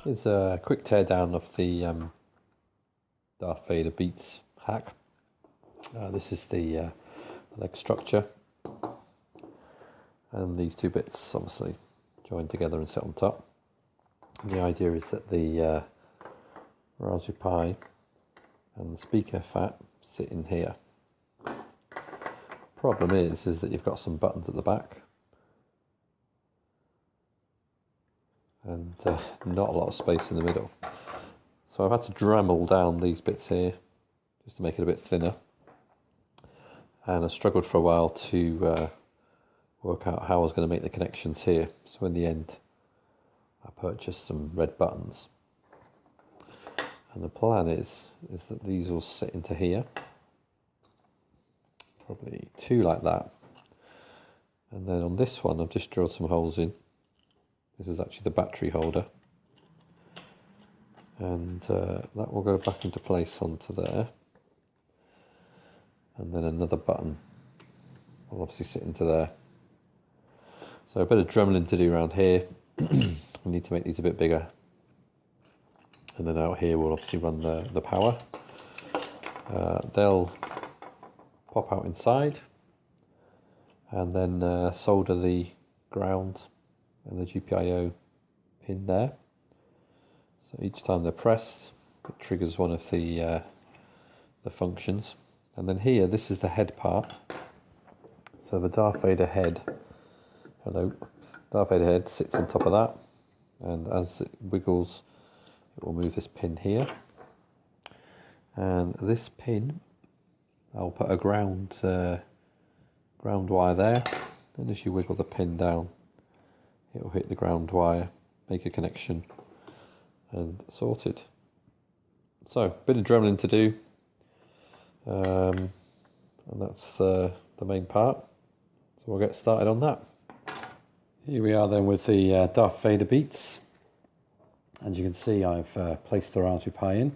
Here's a quick teardown of the Darth Beats hack. This is the leg structure, and these two bits obviously join together and sit on top. And the idea is that the Raspberry Pi and the speaker fat sit in here. Problem is that you've got some buttons at the back and not a lot of space in the middle. So I've had to Dremel down these bits here just to make it a bit thinner, and I struggled for a while to work out how I was going to make the connections here. So in the end I purchased some red buttons, and the plan is that these will sit into here, probably two like that, and then on this one I've just drilled some holes in. This is actually the battery holder, and that will go back into place onto there, and then another button will obviously sit into there. So a bit of dremeling to do around here. We need to make these a bit bigger, and then out here we'll obviously run the power. They'll pop out inside, and then solder the ground and the GPIO pin there. So each time they're pressed, it triggers one of the functions. And then here, this is the head part. So the Darth Vader head, Darth Vader head sits on top of that, and as it wiggles, it will move this pin here. And this pin, I'll put a ground wire there, and as you wiggle the pin down, it will hit the ground wire, make a connection, and sorted. So, a bit of dremeling to do, and that's the main part. So we'll get started on that. Here we are then with the Darth Vader Beats. As you can see, I've placed the Raspberry Pi in,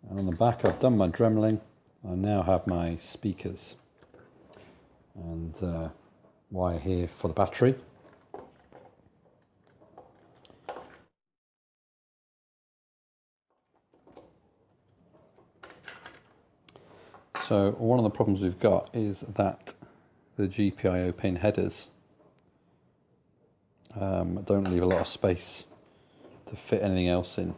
and on the back I've done my dremeling. I now have my speakers and wire here for the battery. So one of the problems we've got is that the GPIO pin headers don't leave a lot of space to fit anything else in.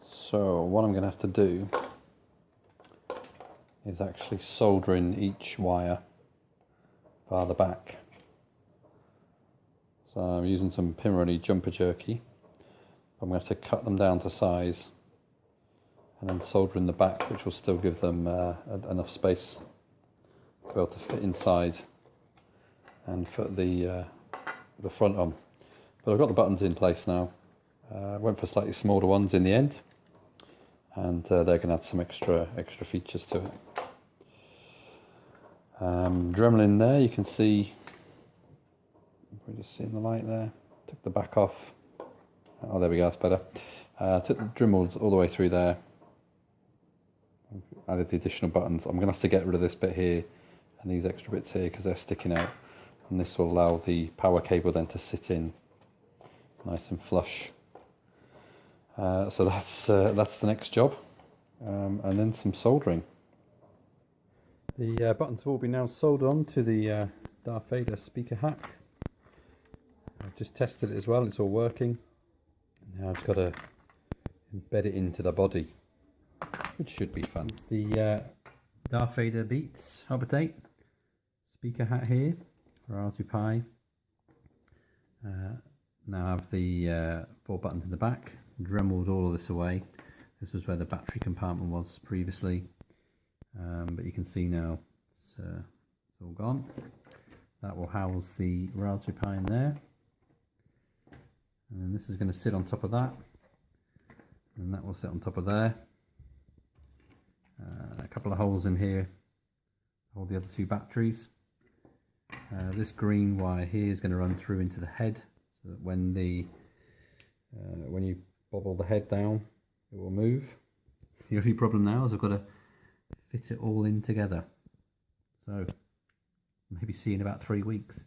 So what I'm going to have to do is actually solder in each wire via the back. So I'm using some Pimoroni jumper jerky. I'm going to have to cut them down to size and then solder in the back, which will still give them enough space to be able to fit inside and put the front on. But I've got the buttons in place now. I went for slightly smaller ones in the end, and they're going to add some extra features to it. Dremeling there, you can see, we're just seeing the light there. Took the back off. Oh, there we go, that's better. Took the Dremel all the way through there. Added the additional buttons. I'm going to have to get rid of this bit here and these extra bits here because they're sticking out, and this will allow the power cable then to sit in nice and flush. So that's the next job, and then some soldering. The buttons have all been now soldered on to the Darth Vader speaker hack. I've just tested it as well, it's all working. Now I've just got to embed it into the body, which should be fun. The Darth Vader Beats update speaker hat here for Raspberry Pi. Now I have the 4 buttons in the back. Dremeled all of this away. This was where the battery compartment was previously, but you can see now it's all gone. That will house the Raspberry Pi in there, and this is going to sit on top of that, and that will sit on top of there. A couple of holes in here hold the other 2 batteries. This green wire here is going to run through into the head, so that when you bobble the head down, it will move. The only problem now is I've got to fit it all in together. So maybe see you in about 3 weeks.